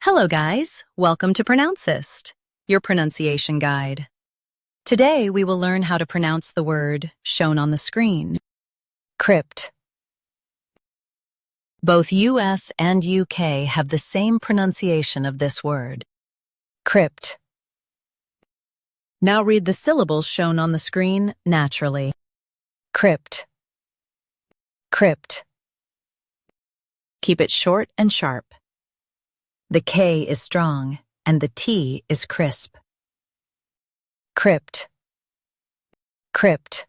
Hello guys, welcome to Pronouncist, your pronunciation guide. Today we will learn how to pronounce the word shown on the screen, CRYPT. Both US and UK have the same pronunciation of this word, CRYPT. Now read the syllables shown on the screen naturally. CRYPT, CRYPT. Keep it short and sharp. The K is strong, and the T is crisp. CRYPT, CRYPT.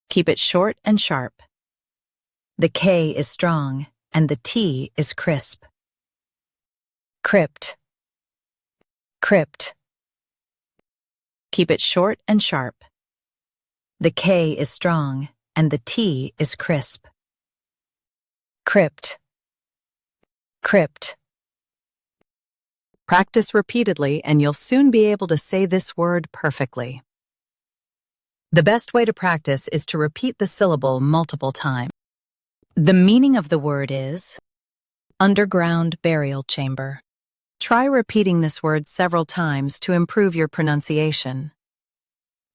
Keep it short and sharp. The K is strong, and the T is crisp. CRYPT, CRYPT. Keep it short and sharp. The K is strong, and the T is crisp. CRYPT, CRYPT. Practice repeatedly and you'll soon be able to say this word perfectly. The best way to practice is to repeat the syllable multiple times. The meaning of the word is underground burial chamber. Try repeating this word several times to improve your pronunciation.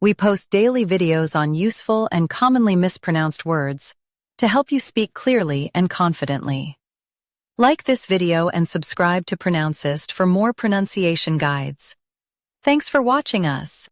We post daily videos on useful and commonly mispronounced words to help you speak clearly and confidently. Like this video and subscribe to Pronouncist for more pronunciation guides. Thanks for watching us.